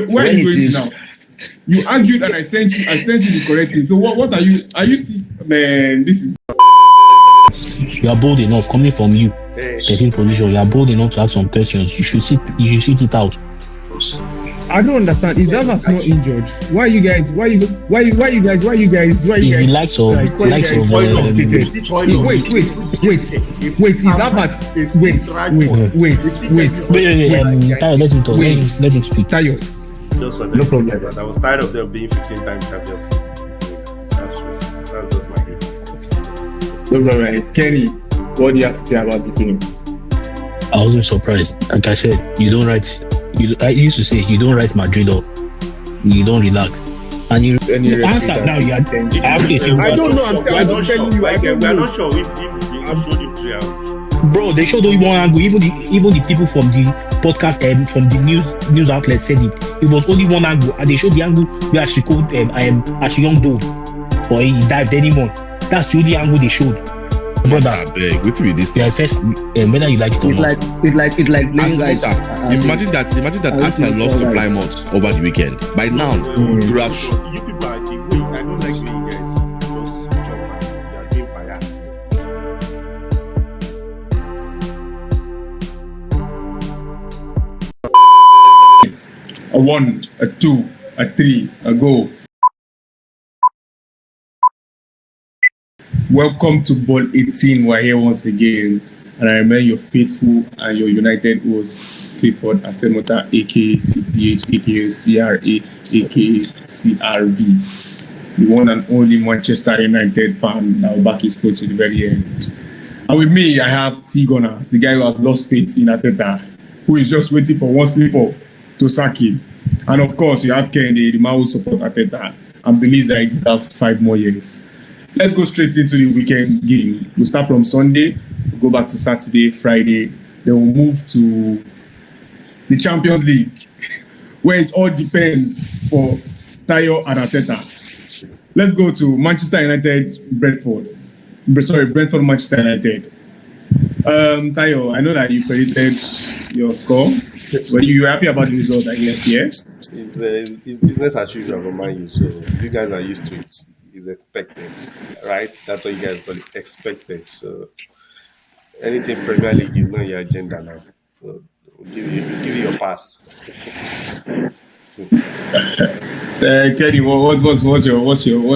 Where are you going to now? You argued and I sent you the correct thing. So what are you still, man, this is... You are bold enough coming from you. 13th position, you are bold enough to ask some questions. You should sit it out. I don't understand. If Navas not injured, why you guys? It's the likes of wait. Tayo, let him talk. Let him speak. Tayo. No problem. I was tired of them being 15-time champions. That's just my hate. No problem. Kenny, what do you have to say about the game? I wasn't surprised. Like I said, I used to say you don't write Madrid off. You don't relax. And you answer now. I don't know. I'm not sure. We're not sure if you showed him 3 hours. Bro, they showed only one angle. Even the people from the podcast from the news outlet said it. It was only one angle, and they showed the angle where she called as a young dove, or he dived anymore. That's the only angle they showed. Brother, beg, wait till this. Yeah, first, whether you like it or not. It's like playing guys. Imagine that Arsenal lost to Plymouth over the weekend. By now, you have. You people are the way. I don't like when you guys just jump and you are doing bias. A 1, a 2, a 3, a goal. Welcome to Ball 18. We're here once again, and I remain your faithful and your United host, Clifford Asemota, aka CTH, aka CRA, aka CRV, the one and only Manchester United fan that will back his coach to the very end. And with me, I have T Gunners, the guy who has lost faith in Arteta, who is just waiting for one slip-up to sack him. And of course, you have Kennedy, the man who supports Arteta and believes that he deserves 5 more years. Let's go straight into the weekend game. We'll start from Sunday, we'll go back to Saturday, Friday, then we'll move to the Champions League, where it all depends for Tayo and Arteta. Let's go to Manchester United, Brentford, Manchester United. Tayo, I know that you predicted your score. Were you happy about the result, I guess, yeah? It's business as usual for Man U, so you guys are used to it. It's expected, right? That's what you guys call it, expected. So anything Premier League is not your agenda now. So we'll give you your pass. Kenny, what's your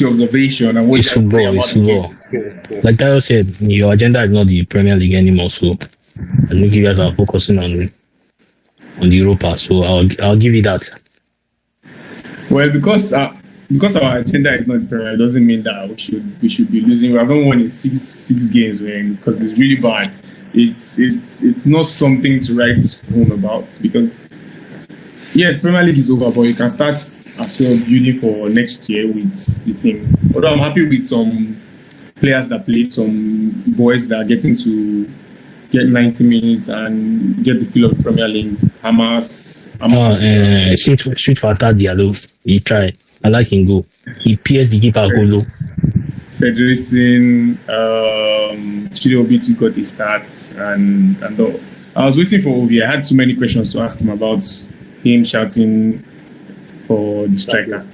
observation and what it's football? Like Tayo said, your agenda is not the Premier League anymore. So I think you guys are focusing on the Europa. So I'll give you that. Well, because our agenda is not Premier, it doesn't mean that we should be losing. We haven't won in six games, man, because it's really bad. It's not something to write home about, because yes, Premier League is over, but you can start as well building for next year with the team. Although I'm happy with some players that played, some boys that are getting to get 90 minutes and get the feel of Premier League. Hamas. Street Fata Diallo, he tried. I like him go. He pierced the keeper Holo. Federation, Studio B2 got his start and all. I was waiting for Ovi. I had so many questions to ask him about him shouting for the striker.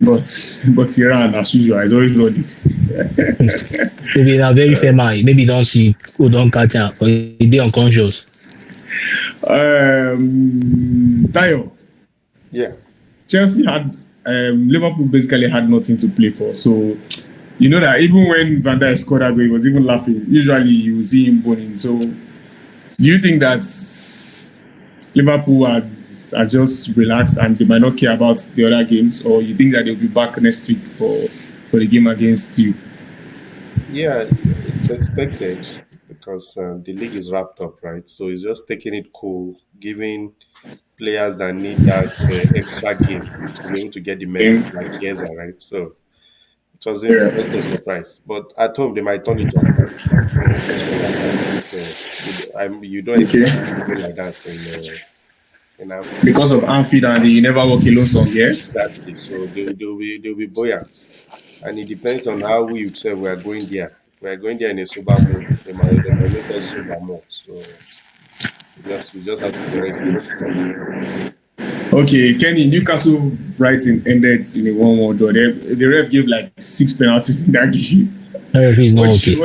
But he ran as usual. He's always running. Maybe in a very fair man. Maybe don't see who don't catch him, but he be unconscious. Tayo. Yeah. Chelsea had Liverpool basically had nothing to play for. So you know that even when Van Dijk scored that goal, he was even laughing. Usually you see him boning. So do you think that Liverpool are just relaxed and they might not care about the other games, or you think that they'll be back next week for the game against you? Yeah, it's expected because the league is wrapped up, right? So it's just taking it cool, giving players that need that extra game to be able to get the medal, like Chiesa, right? So it was a surprise. But at home, they might turn it on. You don't expect anything like that because of Anfield and the Never Walk Alone song, yeah? Exactly. So they'll be buoyant. And it depends on how we say we are going there. We are going there in a sober mode. They might make us sober more. So we just have to be ready. Okay, Kenny, Newcastle Brighton ended in a 1-1 draw. The ref gave like 6 penalties in that game. He's not What's, okay.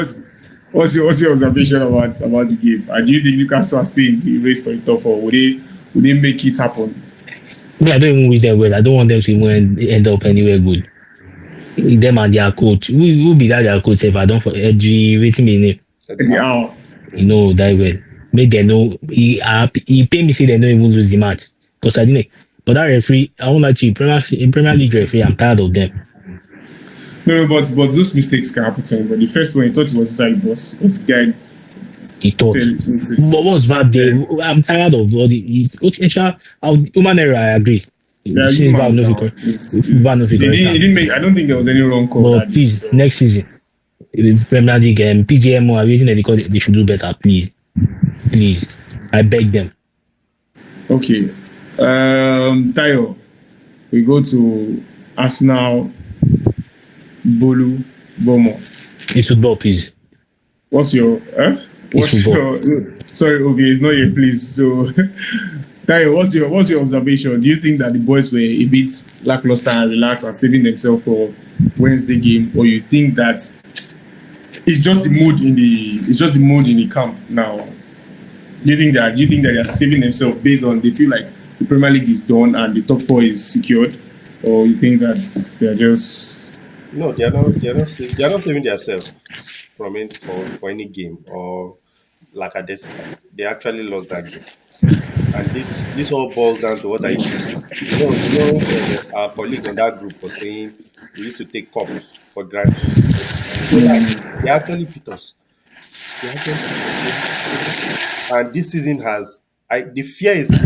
what's your observation about the game? And do you think Newcastle are still in the race for the top four? Would they make it happen? Me, I don't even wish them well. I don't want them to even end up anywhere good. Them and their coach. Who be that their coach if I don't for Edgy waiting me name. Yeah. You know that well. Make them know he pay me say they don't even lose the match. Because I didn't. But that referee, I won't lie to you, Premier League referee, I'm tired of them. No, but those mistakes can happen to him. But the first one, he thought it was inside the box. Because the guy. He thought. But what's bad there? I'm tired of all the. Okay, human error, I agree. He didn't make. I don't think there was any wrong call. But please, next season, it's Premier League and PGMO. I'm waiting that they should do better. Please, I beg them. Okay, Tayo, we go to Arsenal, Bolu, Bournemouth. It's football, please. What's your? Sorry, Ovi, it's not yet, please. So. Tayo, what's your observation? Do you think that the boys were a bit lackluster and relaxed and saving themselves for Wednesday game, or you think that it's just the mood in the camp now? Do you think that they are saving themselves based on they feel like the Premier League is done and the top four is secured, or you think that they're just they're not saving themselves from it for any game or like a desk. They actually lost that game. And this all boils down to what I used to say. Our colleague on that group was saying we used to take cups for granted. So they actually beat us. And this season the fear is not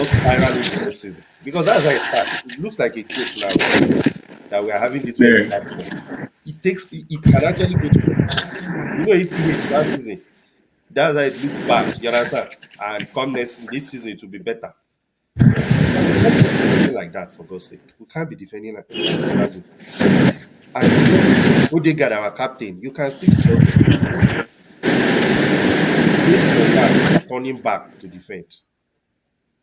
spiraling for this season. Because that's how it starts. It looks like a joke now that we are having this very platform. It can actually go to ETH last season. That's how it looks bad. You understand? And come this season, it will be better. Something like that, for God's sake. We can't be defending like that. And Odegaard, our captain, you can see turning back to defend.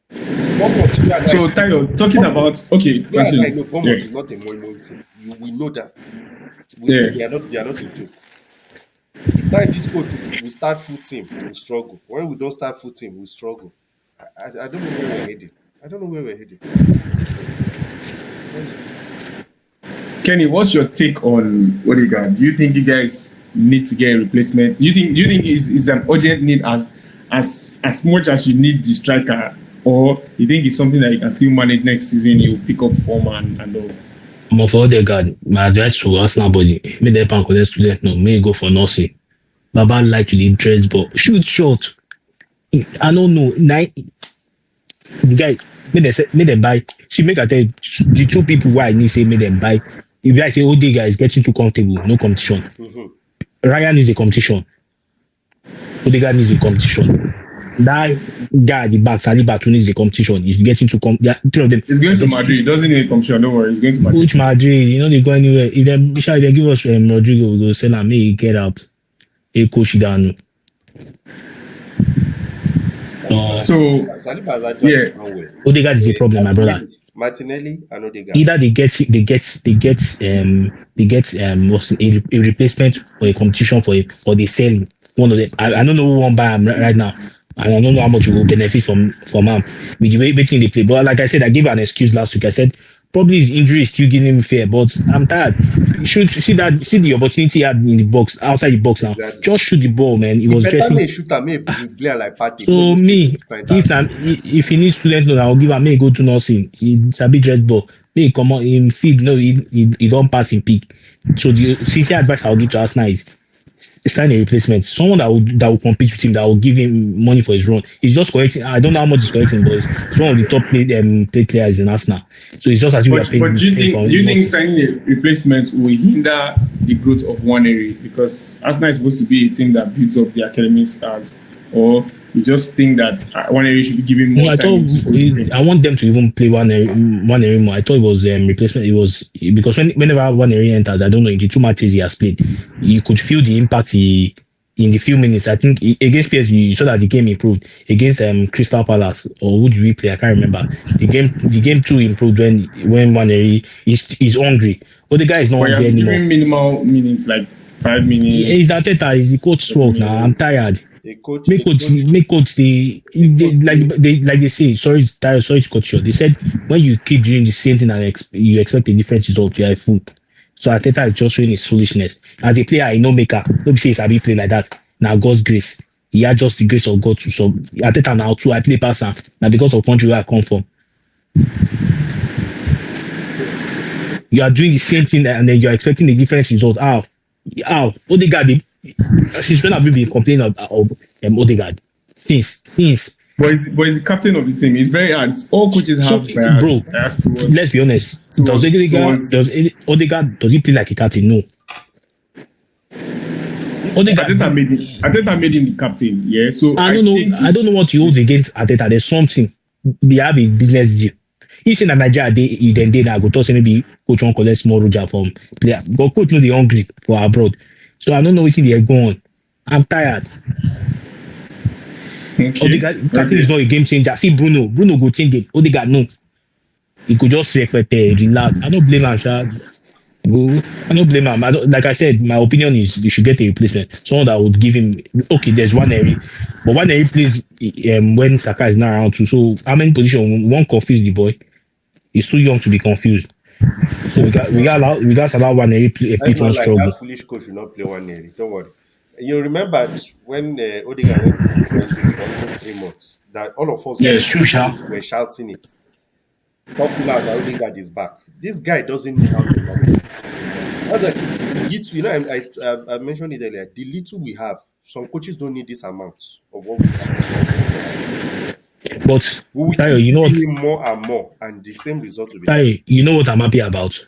So, Tayo, talking about Bournemouth is not a one team. We know that. They are not a joke. The time this coach we start full team, we struggle. When we don't start full team, we struggle. I don't know where we're headed. Kenny, what's your take on Odegaard? Do you think you guys need to get a replacement? Do you think it's an urgent need as much as you need the striker, or you think it's something that you can still manage next season? You pick up form and all. For Odegaard, my advice to Arsenal body, make them pan collect student no, may go for nursing. Baba like to the dress, but shoot short. I don't know. The guy, make them buy. She make I tell you, the two people why I need say make them buy. If I say Odegaard is getting too comfortable, no competition. Mm-hmm. Ryan is a competition. Odegaard needs a competition. That guy at the back, Saliba, too needs a competition. He's getting to come. Three of them. He's going to Madrid. He doesn't need a competition. Don't worry. He's going to Madrid. Which Madrid? You know they go anywhere. If they give us Rodrigo, we go sell him. May get out. A coach down. So Odegaard is the problem, my brother. Martinelli and Odegaard. Either they get a replacement or a competition for the selling. One of them. I don't know who won't buy him right now. And I don't know how much you will benefit from him with the way waiting they play. But like I said, I gave an excuse last week. I said probably his injury is still giving him fear, but I'm tired. You should see the opportunity he had in the box, outside the box now. Exactly. Just shoot the ball, man. He was dressing. So me, if he needs student loan, I'll give him. May go to nursing. It's a big dress ball. May come on in feed. No, he don't pass in peak. So the sincere advice I'll give to Arsenal is sign a replacement. Someone that will compete with him, that will give him money for his run. He's just collecting. I don't know how much he's collecting, but it's one of the top play players in Arsenal. So it's just as you are paying. But do you think signing a replacement will hinder the growth of one area? Because Arsenal is supposed to be a team that builds up the academic stars, or you just think that one area should be given more time? I want them to even play one area more. I thought it was replacement. It was because whenever one area enters, I don't know, in the 2 matches he has played, you could feel the impact he in the few minutes, I think against PSG, you saw that the game improved. Against Crystal Palace, or who did we play? I can't remember. The game too improved when Waneri is hungry. But the guy is not But hungry you're anymore. giving minimal minutes, like 5 minutes. It's Arteta, is the coach's fault now. I'm tired. A coach, Make coach like they say. Sorry to cut short. They said when you keep doing the same thing and you expect a different result, you are a fool. So Arteta is just showing his foolishness. As a player, I know maker. Nobody says I be play like that. Now God's grace. He had just the grace of God to so Arteta now too. I play passer. Now because of country where I come from. You are doing the same thing and then you are expecting a different result. How? Odegaard, since when have you been complaining of Odegaard? Since. But he's the captain of the team. It's very hard. All coaches have bias towards. Let's be honest. Does Odegaard he play like a captain? No. Arteta made him the captain. Yeah. So I don't know what he holds against Arteta. There's something. They have a business deal. If in Nigeria they now go to say maybe coach won't collect small Roger from player. But coach know they hungry for abroad. So I don't know what they're going on. I'm tired. Okay. Odegaard captain is not a game changer. See Bruno go change it. Odegaard no. He could just relax. I don't blame him, Sha. I don't blame him. Like I said, my opinion is we should get a replacement. Someone that would give him. Okay, there's one area, but one area plays when Saka is not around too. So how many positions won't confuse the boy? He's too young to be confused. So we got allow one area people like struggle. that foolish coach will not play one area. Don't worry. You remember when Odegaard went to for almost 3 months that all of us were shouting it. Popular that Odegaard is back. This guy doesn't know how to manage. I mentioned it earlier. The little we have, some coaches don't need this amount of what we have. But we will Tayo, you know what? More and more, and the same result will be. Tayo, you know what I'm happy about?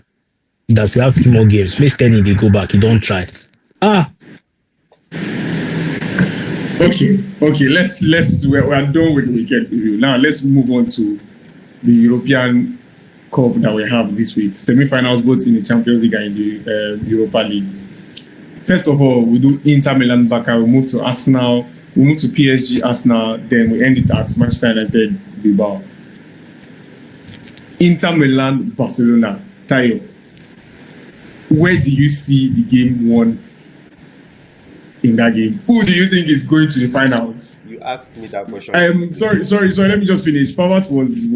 That we have 2 more games. Please tell me they go back. You don't try. Okay. We're done with the weekend review. Now let's move on to the European Cup that we have this week. Semi-finals both in the Champions League and in the Europa League. First of all, we do Inter Milan Barca. We move to Arsenal. We move to PSG Arsenal. Then we end it at Manchester United Bilbao. Inter Milan Barcelona. Tayo, where do you see the game won in that game? Who do you think is going to the finals? You asked me that question. Sorry. Let me just finish. Pavard was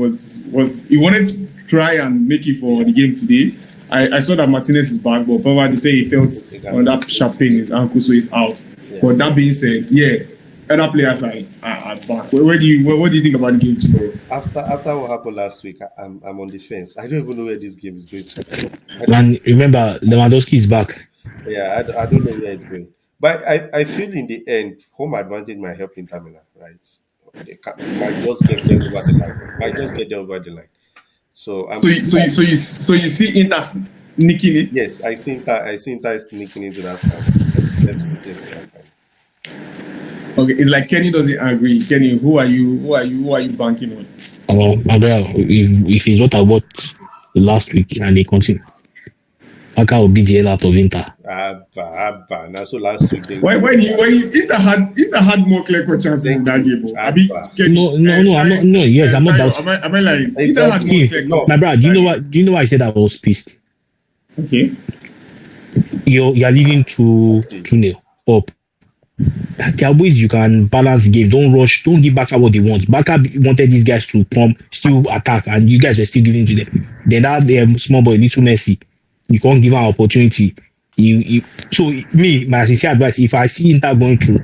he wanted to try and make it for the game today. I saw that Martinez is back, but Pavard say he felt on that sharp pain in his ankle, so he's out. Yeah. But that being said, other players are back. What do you think about the game tomorrow? After what happened last week, I'm on the fence. I don't even know where this game is going to. And remember, Lewandowski is back. Yeah, I don't know where it's going. But I feel in the end, home advantage might help Inter Milan, right? They might just get them over the line. So you see Inter sneaking it? Yes, I see Inter sneaking into that time. Okay, it's like Kenny doesn't agree. Kenny, who are you banking on? My brother, if it's what I watched last week and they continue, Barca will beat the hell out of Inter. Now so last week. Inter had more clear-cut chances in that game. I'm not doubting. Am I lying? Inter had more clear-cut. My brother, do you know why I said I was pissed? Okay. You're leading 2-0 up. There are ways you can balance the game. Don't rush. Don't give Barca what they want. Barca wanted these guys to come, still attack, and you guys were still giving to them. Then that small boy, little Messi, you can't give an opportunity. So my sincere advice: if I see Inter going through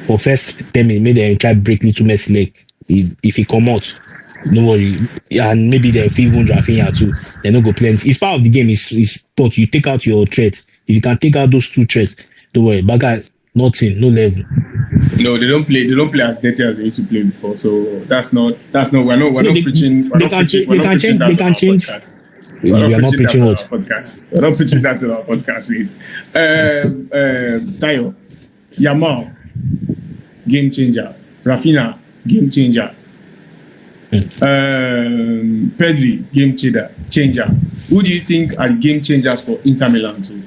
for first 10 minutes, maybe they try break little Messi leg. If he come out, no worry, and maybe they feel Rafinha too. They no go plenty. It's part of the game. It's but you take out your threats. If you can take out those 2 threats, don't worry. Barca. Nothing, no level. No, they don't play as dirty as they used to play before. So that's not. We're not preaching. We're not preaching that on our podcast. We're not preaching that on our podcast, please. Tayo, Yamal, game changer. Rafinha, game changer. Pedri, game changer. Who do you think are the game changers for Inter Milan too?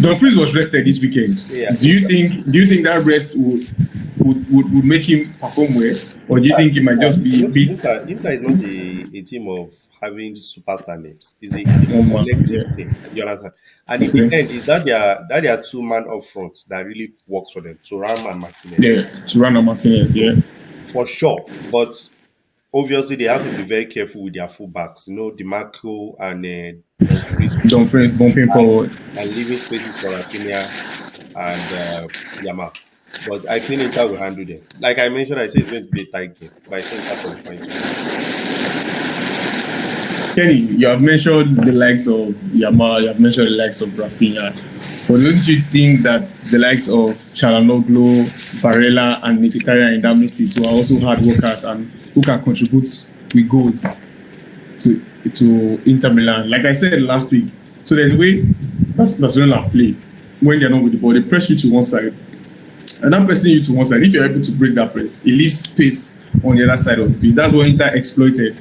Dumfries was rested this weekend. Yeah. Do you think that rest would make him perform well, or do you think it might just be beat? Inter is not a team of having superstar names. It's a collective team. You understand? And in the end, is that their two-man up front that really works for them, Thuram and Martinez. Yeah, Thuram and Martinez, yeah. For sure. But obviously, they have to be very careful with their fullbacks. You know, DiMarco and Dumfries bumping forward. And leaving spaces for Rafinha and Yamal. But I think Inter will handle them. Like I mentioned, I say it's going to be a tight game. But I think Inter will find it. Kenny, you have mentioned the likes of Yamal, you have mentioned the likes of Rafinha. But don't you think that the likes of Çalhanoğlu, Barella, and Mkhitaryan in that midfield who are also hard workers and who can contribute with goals to Inter Milan? Like I said last week, so there's a way Barcelona play when they're not with the ball. They press you to one side. And I'm pressing you to one side. If you're able to break that press, it leaves space on the other side of the field. That's what Inter exploited,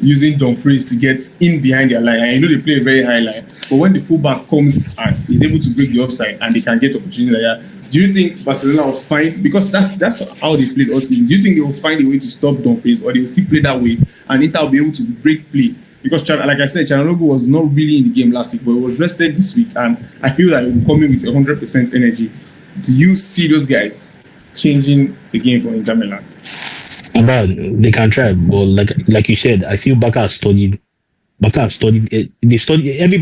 using Dumfries to get in behind their line. And you know they play a very high line. But when the fullback comes at, he's able to break the offside and they can get opportunity like that. Do you think Barcelona will find, because that's how they played all season, do you think they will find a way to stop Dumfries, or they will still play that way and Inter will be able to break play? Because, like I said, Çalhanoğlu was not really in the game last week, but he was rested this week, and I feel that he will come in with 100% energy. Do you see those guys changing the game for Inter Milan? But they can try, but like you said, I feel Barca has studied. They studied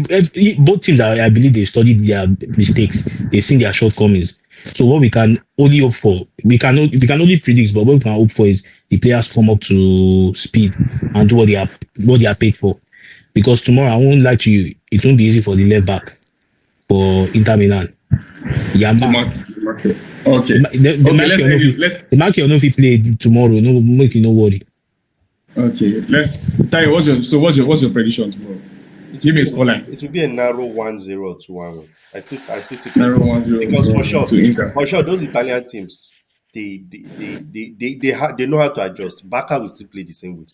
both teams. I believe they studied their mistakes. They've seen their shortcomings. So what we can only hope for, we can only predict, but what we can hope for is the players come up to speed and do what they are paid for. Because tomorrow, I won't lie to you, it won't be easy for the left back for Inter Milan. Okay. The mark you know if he play tomorrow, no make you no worry. Okay, let's tell you what's your prediction tomorrow? Give me a scoreline. It will be a narrow 1-0 to 1-1. I still think narrow 1-0 because for sure those Italian teams they know how to adjust. Barca will still play the same way.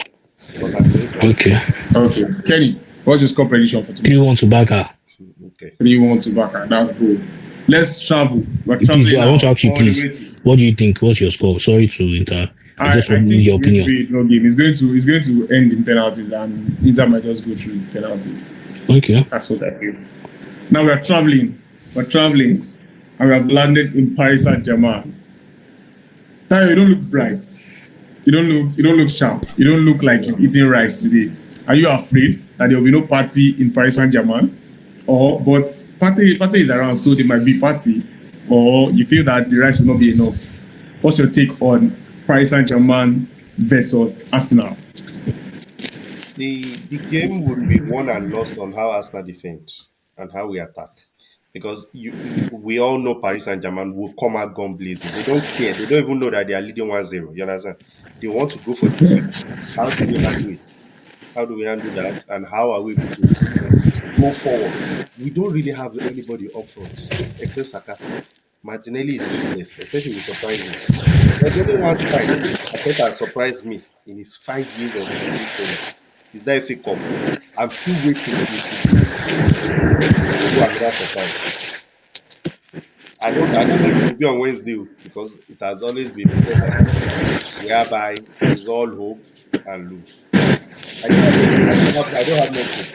Okay. Kenny, what's your score prediction for tomorrow? 3-1 to Barca. Okay. 3-1 to Barca. That's good. Let's travel. Please, I want to ask you, please. What do you think? What's your score? Sorry to interrupt. I just want your opinion. It's going to be a draw game. It's going to end in penalties, and Inter might just go through penalties. Okay. That's what I feel. Now we're traveling, and we have landed in Paris Saint-Germain. Tayo, you don't look bright. You don't look sharp. You don't look like you're eating rice today. Are you afraid that there will be no party in Paris Saint-Germain? But party is around, so there might be party, or you feel that the rice will not be enough? What's your take on Paris Saint-Germain versus Arsenal? The game would be won and lost on how Arsenal defends and how we attack. Because we all know Paris Saint-Germain will come out gun blazing. They don't care. They don't even know that they are leading 1-0. You understand? They want to go for the game. How do we handle it? How do we handle that? And how are we able to go forward? We don't really have anybody up front except Saka. Martinelli is useless, especially with surprising. There's only one time Arteta surprised me in his 5 years of season. Is that FA Cup? I'm still waiting to do another surprise. I don't know if it will be on Wednesday because it has always been whereby it's all hope and lose. I don't have nothing.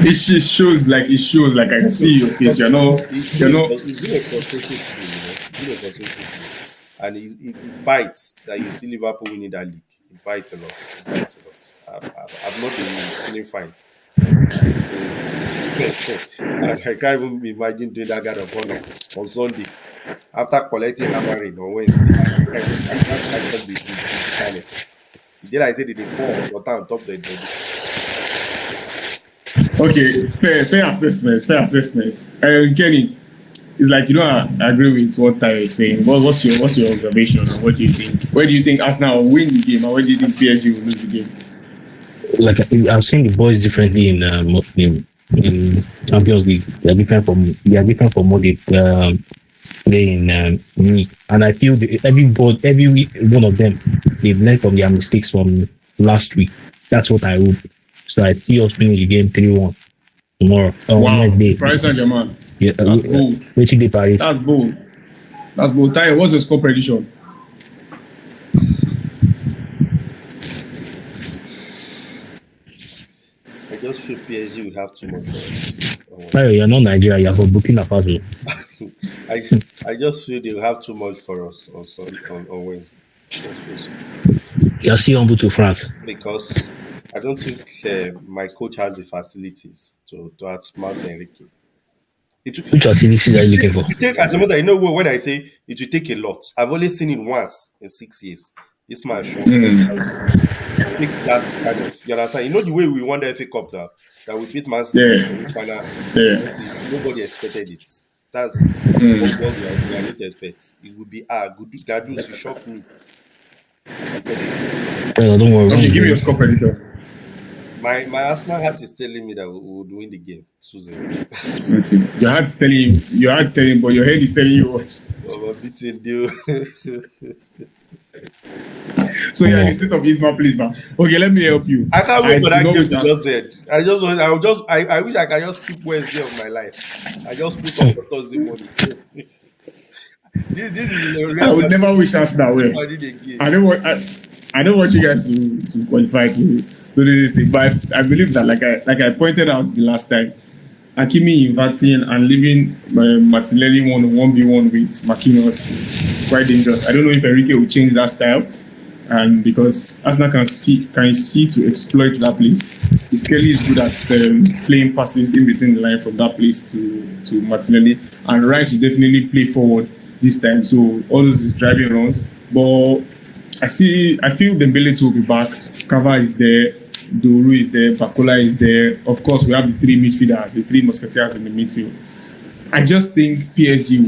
It shows like I can see your face. You're not. It's been a frustrating season, and it bites that you see Liverpool winning that league. It bites a lot. I've not been feeling fine. I can't even imagine doing that kind of honor on Sunday after collecting hammering on Wednesday. I can't be silent. Then I said they pour water on top of the Okay, fair assessment. Kenny, it's like you don't agree with what Tayo is saying. What's your observation and what do you think? Where do you think Arsenal will win the game, and where do you think PSG will lose the game? Like I've seen the boys differently in Champions League. They are different from what they play in league, and I feel every one of them they've learned from their mistakes from last week. That's what I hope. So I see us winning the game 3-1. tomorrow. Wow, Next day. Paris Saint-Germain. Yeah, That's bold. Waiting the Paris. That's bold. That's bold. Tayo, what's your score prediction? I just feel PSG will have too much for us. Tayo, you're not Nigeria. You're from Burkina Faso. I just feel they will have too much for us on Sunday, on Wednesday. You're still humble to France. Because I don't think my coach has the facilities to outsmart Enrique. Which facilities are you looking for? You take as a mother, you know when I say it will take a lot. I've only seen it once in 6 years. This man showed take that kind of, you understand? You know the way we won the FA Cup now, that we beat Man City in the final. Nobody expected it. That's what we are not to expect. It would be good. That news to shock me. Don't worry. Okay, give me your score prediction. My Arsenal heart is telling me that we would win the game, Susan. Okay. Your heart is telling you, but your head is telling you what? We're beating you. So you're in the state of Isma, please, man. Okay, let me help you. I can't wait for that game you just said. I wish I could just skip Wednesday of my life. I just put on for Thursday morning. This is I would never wish us that way. I don't want you guys to qualify to do this thing, but I believe that like I pointed out the last time, Hakimi inverting and leaving Martinelli 1v1 with Marquinhos is quite dangerous. I don't know if Enrique will change that style, and because Arsenal can see to exploit that place. Kelly is good at playing passes in between the line from that place to Martinelli, and Rice will definitely play forward this time. So all those is driving runs, but I feel Dembele will be back. Kava is there. Doru is there, Bakola is there. Of course, we have the three midfielders, the three musketeers in the midfield. I just think PSG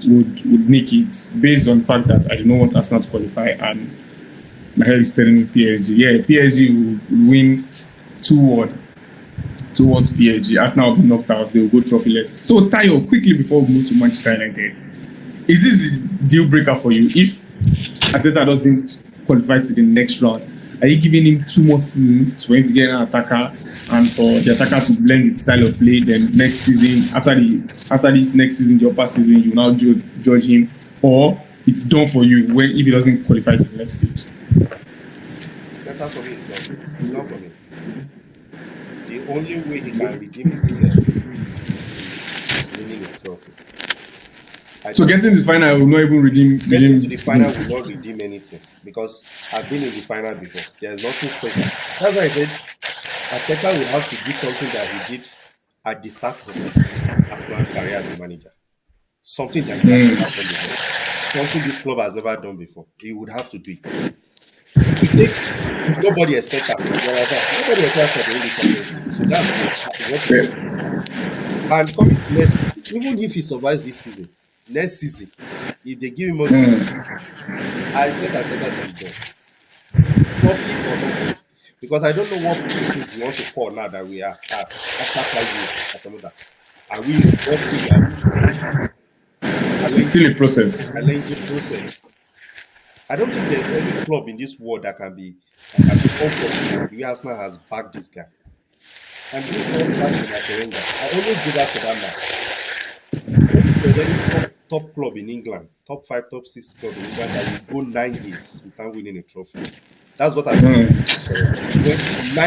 would make it based on the fact that I do not want Arsenal to qualify, and my head is telling me PSG. Yeah, PSG will win 2-1 PSG. Arsenal will be knocked out. They will go trophyless. So, Tayo, quickly before we move to Manchester United, is this a deal breaker for you? If Arteta doesn't qualify to the next round, are you giving him 2 more seasons for him to get an attacker and for the attacker to blend with style of play? Then next season, after this next season, the upper season, you now judge him, or it's done for you if he doesn't qualify to the next stage? That's not for me. It's not for me. The only way he can redeem himself is winning a trophy. So getting to the final will not even redeem. Getting to the final will not redeem anything, because I've been in the final before. There's nothing special. That's why I said Arteta will have to do something that he did at the start of his Arsenal career as a manager. Something that he has never done before. Something this club has never done before. He would have to do it. Nobody expects that. Nobody expects that to win the championship. So that's what. And coming to next, even if he survives this season, next season, if they give him more, I expect that to be done. Trophy or not, because I don't know what you want to call now that we are after 5 years. Are we working? It's still a process. A lengthy process. I don't think there's any club in this world that can be comfortable. The way Arsenal has backed this guy. And this was back in my surrender. I always do that to that man. There's any top club in England, top 5, top 6 club in England that will go 9 years without winning a trophy. That's what I mean. 9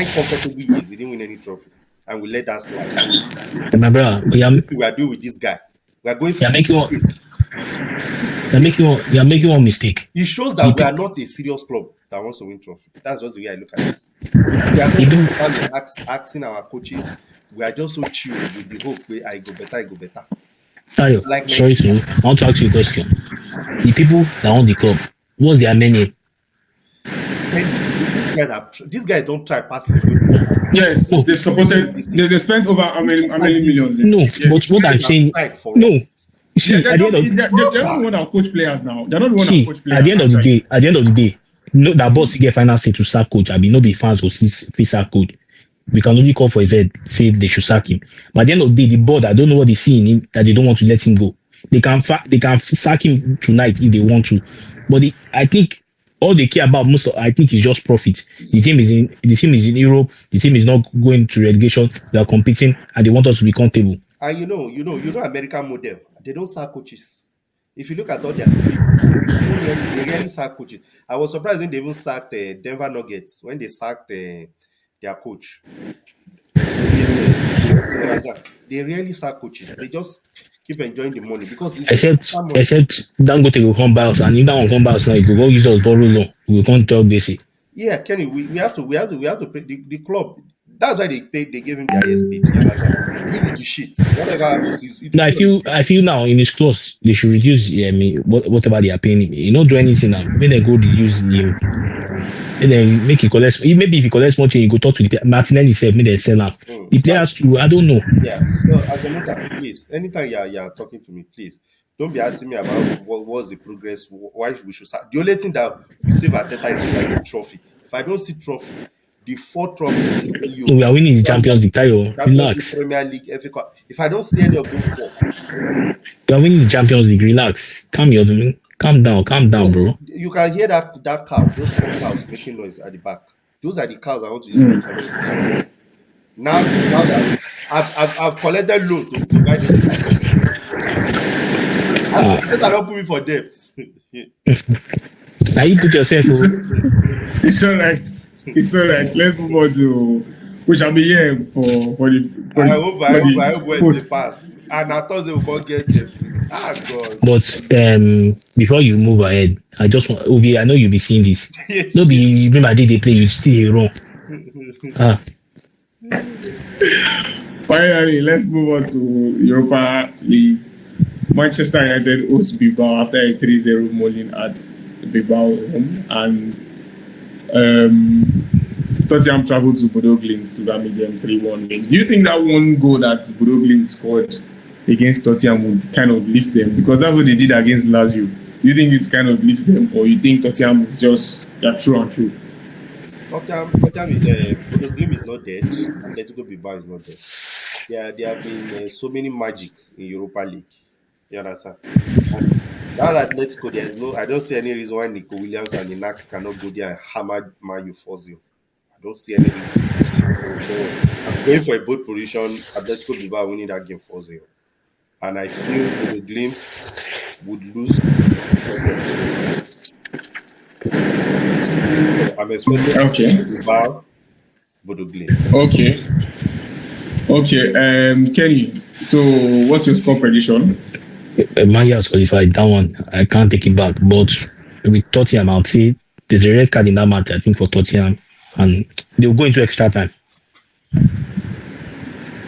comfortable years, he didn't win any trophy. And we let that slide. My brother, we are doing with this guy. We are going You're making one mistake. It shows that we are not a serious club that wants to win trophy. That's just the way I look at it. We are not asking our coaches. We are just so chill with the hope where I go better. Tayo, sorry, sir. I want to ask you a question. The people that own the club, what's their many? These guys don't try passing the Yes, no. They've supported. They spent over how many millions? No, yes. But what I'm saying, no. See, they're not the one that coach players now. They're not the one that coach players. At the end of the day, no, that boss get final say to sack coach. I mean, no be fans go see sack coach. We can only call for his head, say they should sack him. But at the end of the day, the board, I don't know what they see in him that they don't want to let him go. They can sack him tonight if they want to. But I think all they care about I think is just profit. The team is in Europe. The team is not going to relegation. They are competing and they want us to be comfortable. And American model. They don't sack coaches. If you look at all their teams, they rarely sack coaches. I was surprised when they even sacked Denver Nuggets when they sacked their coach. They rarely sack coaches. They just keep enjoying the money because except Dangote will come back, and if that one come back now, you go use us borrow loan. We will come tell Basic. Yeah, Kenny, we have to pay the club. That's why they gave him the highest pay. Give it the shit. Whatever happens, No, I feel now in his clause they should reduce whatever they are paying him. You don't do anything now. When they go reduce him, and then make it collect. Maybe if he collects more, you go talk to the Martinelli himself. Maybe they sell him. The players too. I don't know. Yeah. So as a matter, please, anytime you're talking to me, please don't be asking me about what's the progress. Why we should start. The only thing that we save at that time is if I see trophy. If I don't see trophy, the 4 trophies in the EU, we are winning the Champions League title. Relax. Premier League, FA Cup. If I don't see any of those 4, we are winning the Champions League. Relax. Calm down, bro. You can hear that cow, those 4 cows making noise at the back. Those are the cows I want to use. Now that I've collected loan to buy this. I don't put me for debt. Now you put yourself. It's all right. It's all right. Let's move on to. We shall be here for the. I hope Wednesday pass. And I thought they will go get them. God. But before you move ahead, I just want I know you'll be seeing this. No, be remember they play, you still wrong. Finally, let's move on to Europa League. Manchester United host Bilbao after a 3-0 mauling at Bilbao home, and Tottenham traveled to Bodo Glimt to make them 3-1 win. Do you think that one goal that Bodo Glimt scored against Tottenham would kind of lift them? Because that's what they did against Lazio. Do you think it's kind of lift them, or you think Tottenham is just true and true? Tottenham Bodo Glimt is not dead. Atletico Bilbao is not dead. There have been so many magics in Europa League. You understand? That Atletico, I don't see any reason why Nico Williams and Inak cannot go there and hammer Man U 4-0. I don't see any reason. So I'm going for a bold position. Atletico Bilbao winning that game 4-0. And I feel the Glimt would lose. So I'm expecting Bilbao, Bodo Glimt. Okay. Kenny, so what's your score prediction? Man U has qualified. That one I can't take it back. But with Tottenham, I'll say there's a red card in that match, I think, for Tottenham, and they'll go into extra time.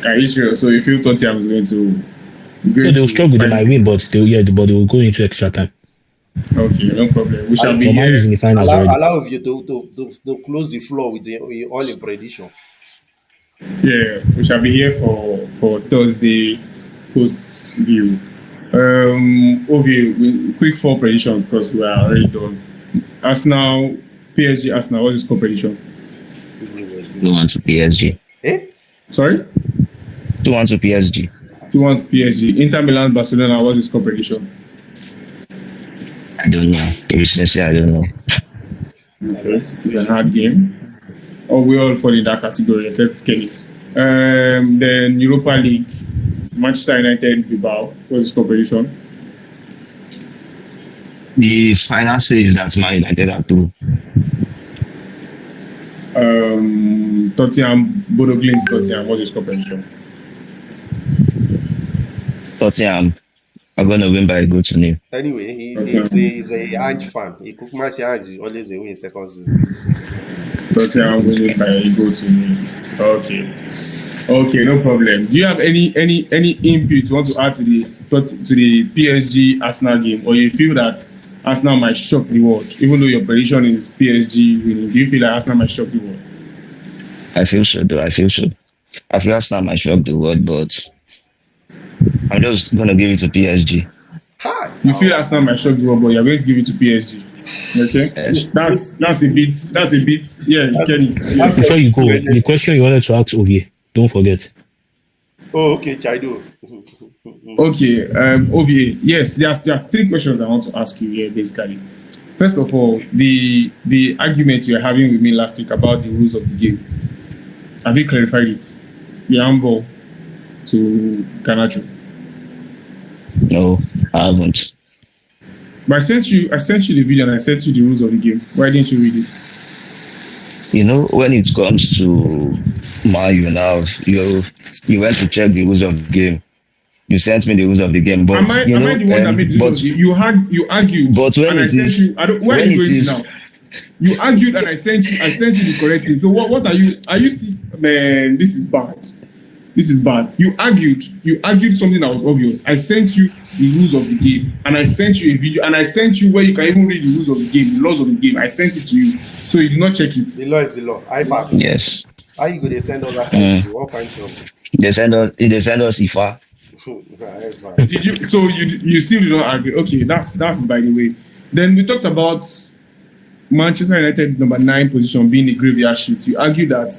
Are you sure? So you feel Tottenham is going to? They'll struggle. They might win, but they will go into extra time. Okay, no problem. We shall be here. In the finals allow you to close the floor with all the prediction. Yeah, we shall be here for Thursday post view. Quick 4 prediction because we are already done. Arsenal, what's the score prediction? 2-1 to PSG. Sorry? 2-1 to PSG. 2-1 to PSG. Inter Milan, Barcelona, what's the score prediction? I don't know. Seriously, I don't know. Okay, it's a hard game. We all fall in that category except Kenny. Then Europa League, Manchester United, Bilbao. What's the score prediction? The final says that Man United are 2. Tottenham, Bodo Glimt, Tottenham. What's the score prediction? Tottenham are going to win by a goal to nil. Anyway, he's a Ange fan. He cook match Ange always a win second season. Tottenham winning by a goal to nil. Okay, no problem. Do you have any input you want to add to the PSG Arsenal game, or you feel that Arsenal might shock the world, even though your prediction is PSG winning? Do you feel that Arsenal might shock the world? I feel so, though. I feel Arsenal might shock the world, but I'm just going to give it to PSG. You feel Arsenal might shock the world, but you're going to give it to PSG. Okay, yes. That's a bit. Yeah, Kenny. Before you go, the question you wanted to ask Ovie, don't forget. Oh, okay, Chaido. Okay, Ovie. Yes, there are 3 questions I want to ask you here, basically. First of all, the argument you were having with me last week about the rules of the game, have you clarified it? The handball to Garnacho. No, I haven't. But I sent you the video and I sent you the rules of the game. Why didn't you read it? You know, when it comes to Man U now, you went to check the rules of the game. You sent me the rules of the game, but am I the one that made the rules? You argued, but when and I sent you. Where are you going to now? You argued and I sent you the correct thing. So what are you? Are you still? Man, this is bad. This is bad. You argued something that was obvious. I sent you the rules of the game, and I sent you a video, and I sent you where you can even read the rules of the game, the laws of the game. I sent it to you, so you did not check it. The law is the law. Yes. How you go to send all that? You won't find trouble. They send us IFA. Did you? So you still do not agree? Okay, that's by the way. Then we talked about Manchester United number 9 position being a graveyard shift. You argue that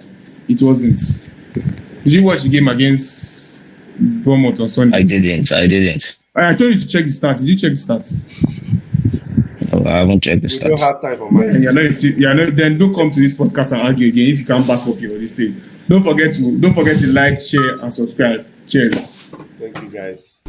it wasn't. Did you watch the game against Bournemouth on Sunday? I didn't. I told you to check the stats. Did you check the stats? No, I haven't checked the We don't stats. have time for mine. Then don't come to this podcast and argue again if you can't back up your this thing. Don't forget to like, share, and subscribe. Cheers. Thank you, guys.